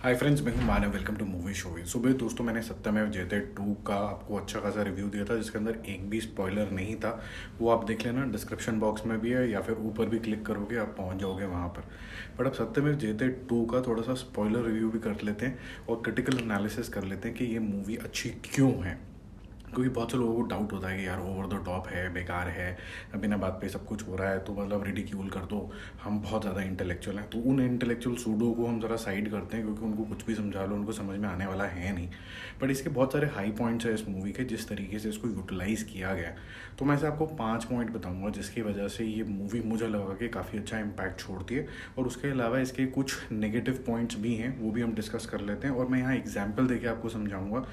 हाय friends, मैं हूं Manav. Welcome to movie show. सुबह दोस्तों मैंने सत्यमेव जयते 2 का आपको अच्छा खासा रिव्यू दिया था, जिसके अंदर एक भी स्पॉइलर नहीं था। वो आप देख लेना, डिस्क्रिप्शन बॉक्स में भी है या फिर ऊपर भी क्लिक करोगे आप पहुंच जाओगे वहां पर। बट अब सत्यमेव जयते 2 का थोड़ा सा स्पॉइलर रिव्यू भी कर लेते हैं और क्रिटिकल एनालिसिस कर लेते हैं कि ये मूवी अच्छी क्यों है। क्योंकि बहुत से लोगों को डाउट होता है कि यार ओवर द टॉप है, बेकार है, बिना बात पे सब कुछ हो रहा है, तो मतलब रिडिक्यूल कर दो, हम बहुत ज़्यादा इंटेलेक्चुअल हैं। तो उन इंटेलेक्चुअल सूडो को हम ज़रा साइड करते हैं, क्योंकि उनको कुछ भी समझा लो उनको समझ में आने वाला है नहीं। बट इसके बहुत सारे हाई पॉइंट्स हैं इस मूवी के, जिस तरीके से इसको यूटिलाइज़ किया गया है। तो मैं से आपको 5 पॉइंट बताऊंगा जिसकी वजह से ये मूवी मुझे लगा कि काफ़ी अच्छा इम्पैक्ट छोड़ती है। और उसके अलावा इसके कुछ नेगेटिव पॉइंट्स भी हैं, वो भी हम डिस्कस कर लेते हैं। और मैं यहाँ एग्जाम्पल देके आपको समझाऊंगा,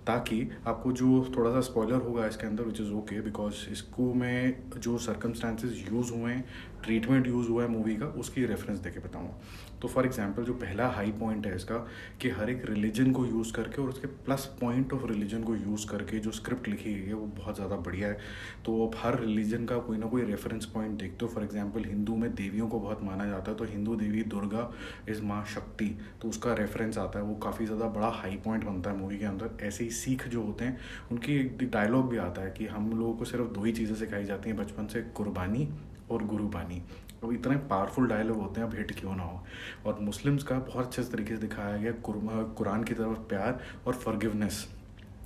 ताकि आपको जो थोड़ा सा स्पॉइलर होगा इसके अंदर, विच इज़ ओके, बिकॉज इसको मैं जो सर्कमस्टांसेस यूज़ हुए हैं, ट्रीटमेंट यूज़ हुआ है मूवी का, उसकी रेफरेंस देके बताऊँगा। तो फॉर एग्जांपल जो पहला हाई पॉइंट है इसका, कि हर एक रिलीजन को यूज़ करके और उसके प्लस पॉइंट ऑफ रिलीजन को यूज़ करके जो स्क्रिप्ट लिखी गई है वो बहुत ज़्यादा बढ़िया है। तो अब हर रिलीजन का कोई ना कोई रेफरेंस पॉइंट देखते हो। फॉर एग्जांपल हिंदू में देवियों को बहुत माना जाता है, तो हिंदू देवी दुर्गा इज़ माँ शक्ति, तो उसका रेफरेंस आता है, वो काफ़ी ज़्यादा बड़ा हाई पॉइंट बनता है मूवी के अंदर। ऐसे ही सिख जो होते हैं उनकी एक डायलॉग भी आता है कि हम लोगों को सिर्फ 2 ही चीज़ें सिखाई जाती हैं बचपन से, कुर्बानी और गुरुबानी। अब इतने पावरफुल डायलॉग होते हैं, अब हिट क्यों ना हो। और मुस्लिम्स का बहुत अच्छे तरीके से दिखाया गया कुरान की तरफ प्यार और फॉरगिवनेस।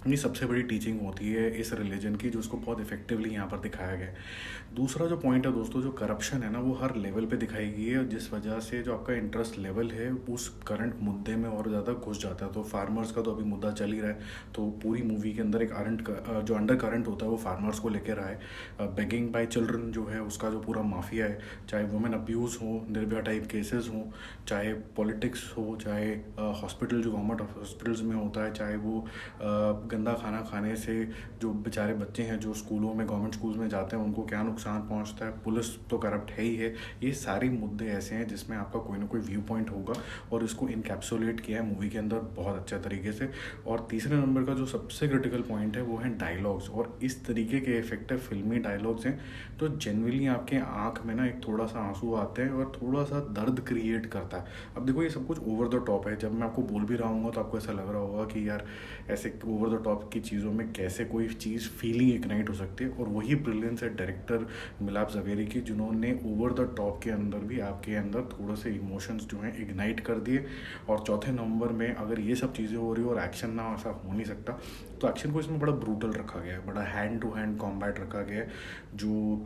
ये सबसे बड़ी टीचिंग होती है इस रिलीजन की, जो उसको बहुत इफेक्टिवली यहाँ पर दिखाया गया है। दूसरा जो पॉइंट है दोस्तों, जो करप्शन है ना, वो हर लेवल पे दिखाई गई है, जिस वजह से जो आपका इंटरेस्ट लेवल है उस करंट मुद्दे में और ज़्यादा घुस जाता है। तो फार्मर्स का तो अभी मुद्दा चल ही रहा है, तो पूरी मूवी के अंदर एक जो अंडर करंट होता है वो फार्मर्स को लेकर रहा है। बेगिंग बाय चिल्ड्रन जो है उसका जो पूरा माफिया है, चाहे वुमेन अब्यूज़ हो, निर्भया टाइप केसेस हों, चाहे पॉलिटिक्स हो, चाहे हॉस्पिटल जो गवर्नमेंट हॉस्पिटल्स में होता है, चाहे वो गंदा खाना खाने से जो बेचारे बच्चे हैं जो स्कूलों में, गवर्नमेंट स्कूल्स में जाते हैं, उनको क्या नुकसान पहुंचता है, पुलिस तो करप्ट है ही है। ये सारे मुद्दे ऐसे हैं जिसमें आपका कोई ना कोई व्यू पॉइंट होगा, और इसको इनकैप्सुलेट किया है मूवी के अंदर बहुत अच्छे तरीके से। और तीसरे नंबर का जो सबसे क्रिटिकल पॉइंट है वो है डायलॉग्स, और इस तरीके के इफेक्टिव फिल्मी डायलॉग्स हैं तो जनरली आपके आँख में ना एक थोड़ा सा आंसू आते हैं और थोड़ा सा दर्द क्रिएट करता है। अब देखो ये सब कुछ ओवर द टॉप है, जब मैं आपको बोल भी रहा हूँ तो आपको ऐसा लग रहा होगा कि यार ऐसे ओवर द टॉप की चीज़ों में कैसे कोई चीज़ फीलिंग इग्नाइट हो सकती है। और वही ब्रिलियंस है डायरेक्टर मिलाप जवेरी की, जिन्होंने ओवर द टॉप के अंदर भी आपके अंदर थोड़े से इमोशंस जो हैं इग्नाइट कर दिए। और चौथे नंबर में अगर ये सब चीज़ें हो रही हो और एक्शन ना, ऐसा हो नहीं सकता, तो एक्शन को इसमें बड़ा ब्रूटल रखा गया है, बड़ा हैंड टू हैंड कॉम्बैट रखा गया है। जो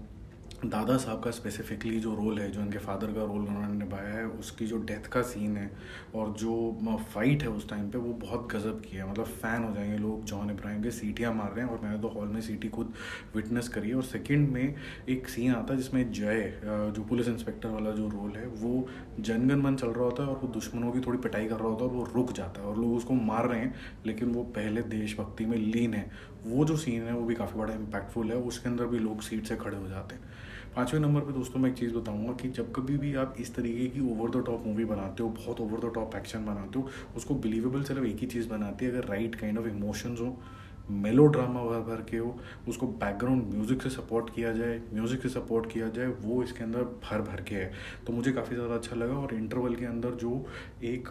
दादा साहब का स्पेसिफिकली जो रोल है, जो उनके फादर का रोल उन्होंने निभाया है, उसकी जो डेथ का सीन है और जो फाइट है उस टाइम पे, वो बहुत गजब की है। मतलब फ़ैन हो जाएंगे लोग, जॉन इब्राहिम के सीटियाँ मार रहे हैं, और मैंने तो हॉल में सीटी खुद विटनेस करी है। और सेकंड में एक सीन आता है जिसमें जय, जो पुलिस इंस्पेक्टर वाला जो रोल है, वो जनगण मन चल रहा होता है और वो दुश्मनों की थोड़ी पिटाई कर रहा होता है, और वो रुक जाता है और लोग उसको मार रहे हैं, लेकिन वो पहले देशभक्ति में लीन है। वो जो सीन है वो भी काफ़ी बड़ा इम्पैक्टफुल है, उसके अंदर भी लोग सीट से खड़े हो जाते हैं। 5वें नंबर पे दोस्तों मैं एक चीज़ बताऊंगा कि जब कभी भी आप इस तरीके की ओवर द टॉप मूवी बनाते हो, बहुत ओवर द टॉप एक्शन बनाते हो, उसको बिलीवेबल सिर्फ एक ही चीज़ बनाती है, अगर राइट काइंड ऑफ इमोशंस हो, मेलो ड्रामा भर भर के हो, उसको बैकग्राउंड म्यूज़िक से सपोर्ट किया जाए, म्यूज़िक से सपोर्ट किया जाए, वो इसके अंदर भर भर के है। तो मुझे काफ़ी ज़्यादा अच्छा लगा। और इंटरवल के अंदर जो एक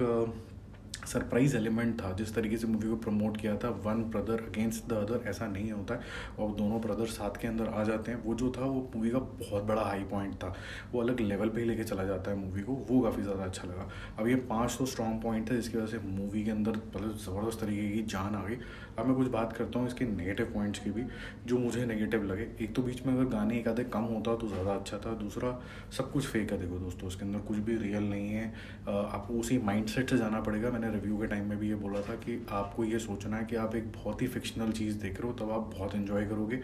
सरप्राइज एलिमेंट था, जिस तरीके से मूवी को प्रमोट किया था, one brother against the other, ऐसा नहीं होता है और दोनों ब्रदर साथ के अंदर आ जाते हैं, वो जो था वो मूवी का बहुत बड़ा हाई पॉइंट था। वो अलग लेवल पे ही लेके चला जाता है मूवी को, वो काफ़ी ज़्यादा अच्छा लगा। अब ये 5 तो स्ट्रॉन्ग पॉइंट है जिसकी वजह से मूवी के अंदर मतलब ज़बरदस्त तरीके की जान आ गई। अब मैं कुछ बात करता हूँ इसके नेगेटिव पॉइंट्स की भी, जो मुझे नेगेटिव लगे। एक तो बीच में अगर गाने एक आधे कम होता तो ज़्यादा अच्छा था। दूसरा, सब कुछ फेक है। देखो दोस्तों, उसके अंदर कुछ भी रियल नहीं है। आपको उसी माइंडसेट से जाना पड़ेगा। मैंने रिव्यू के टाइम में भी ये बोला था कि आपको ये सोचना है कि आप एक बहुत ही फिक्शनल चीज़ देख रहे हो, तब आप बहुत इन्जॉय करोगे।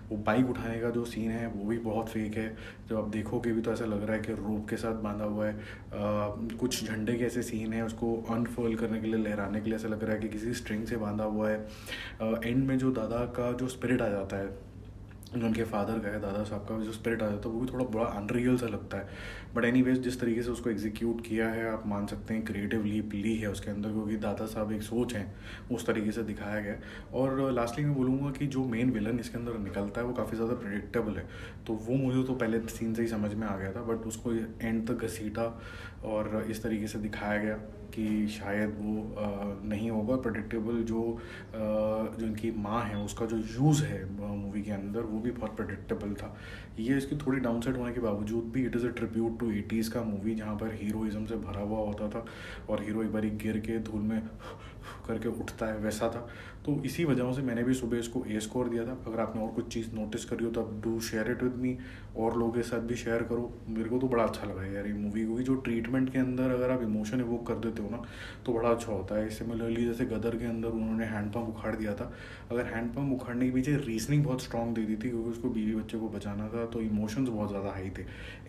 वो बाइक उठाने का जो सीन है वो भी बहुत फेक है, जब आप देखोगे भी तो ऐसा लग रहा है कि रोप के साथ बांधा हुआ है। कुछ झंडे के ऐसे सीन है, उसको अनफर्ल करने के लिए, लहराने के लिए ऐसा लग रहा है कि किसी स्ट्रिंग से बांधा हुआ है। एंड में जो दादा का जो स्पिरिट आ जाता है, जो उनके फादर का है, दादा साहब का जो स्पिरिट आ जाता है, वो भी थोड़ा बड़ा अनरियल सा लगता है। बट एनीवेज, जिस तरीके से उसको एग्जीक्यूट किया है, आप मान सकते हैं क्रिएटिव लीप ली है उसके अंदर, क्योंकि दादा साहब एक सोच है, उस तरीके से दिखाया गया है। और लास्टली मैं बोलूँगा कि जो मेन विलन इसके अंदर निकलता है वो काफ़ी ज़्यादा प्रिडिक्टेबल है। तो वो मुझे तो पहले सीन से ही समझ में आ गया था, बट उसको एंड तक घसीटा और इस तरीके से दिखाया गया। कि शायद वो नहीं होगा प्रेडिक्टेबल। जो इनकी माँ है उसका जो यूज़ है मूवी के अंदर वो भी बहुत प्रेडिक्टेबल था। ये इसकी थोड़ी डाउनसाइड होने के बावजूद भी it is a tribute to 80s का मूवी, जहाँ पर हीरोइज्म से भरा हुआ होता था और हीरो एक बारी गिर के धूल में करके उठता है, वैसा था। तो इसी वजहों से मैंने भी सुबह इसको ए स्कोर दिया था। अगर आपने और कुछ चीज़ नोटिस करी हो तो आप do share it with me, और लोगों के साथ भी शेयर करो। मेरे को तो बड़ा अच्छा लगा यार ये मूवी, क्योंकि जो ट्रीटमेंट के अंदर अगर आप इमोशन इवोक कर देते हो ना तो बड़ा अच्छा होता है। सिमिलरली जैसे गदर के अंदर उन्होंने हैंडपम्प उखाड़ दिया था, अगर हैंडपम्प उखाड़ने के पीछे रीजनिंग बहुत स्ट्रॉन्ग दे दी थी क्योंकि उसको बीवी बच्चे को बचाना था, तो इमोशंस बहुत ज़्यादा हाई थे।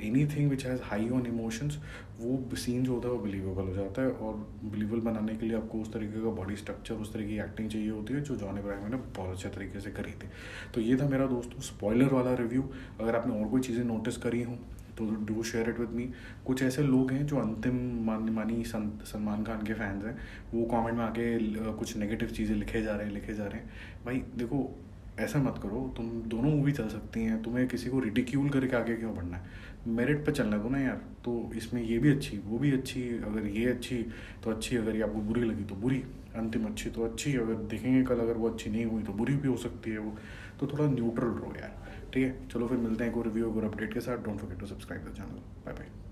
Any thing which has high on emotions, वो सीन जो होता है वो बिलीवेबल हो जाता है। और बिलीवेबल बनाने के लिए आपको उस तरीके का बॉडी स्ट्रक्चर, उस तरीके की एक्टिंग चाहिए होती है जो जॉन अब्राहम ने बहुत अच्छे तरीके से करी थी। तो ये था मेरा दोस्तों स्पॉइलर वाला रिव्यू। अगर आपने और कोई चीज़ें नोटिस करी हों तो do share it with me. कुछ ऐसे लोग हैं जो अंतिम मानी सलमान खान के फैंस हैं, वो कमेंट में आके कुछ नेगेटिव चीज़ें लिखे जा रहे हैं। भाई देखो, ऐसा मत करो, तुम दोनों मूवी चल सकती हैं, तुम्हें किसी को रिडिक्यूल करके आगे क्यों बढ़ना है? मेरिट पे चलना दो ना यार। तो इसमें ये भी अच्छी, वो भी अच्छी, अगर ये अच्छी तो अच्छी, अगर ये आपको बुरी लगी तो बुरी, अंतिम अच्छी तो अच्छी, अगर देखेंगे कल अगर वो अच्छी नहीं हुई तो बुरी भी हो सकती है वो। तो थोड़ा न्यूट्रल रहो यार, ठीक है? चलो फिर मिलते हैं एक और रिव्यू और अपडेट के साथ। Don't forget to subscribe the channel. Bye bye.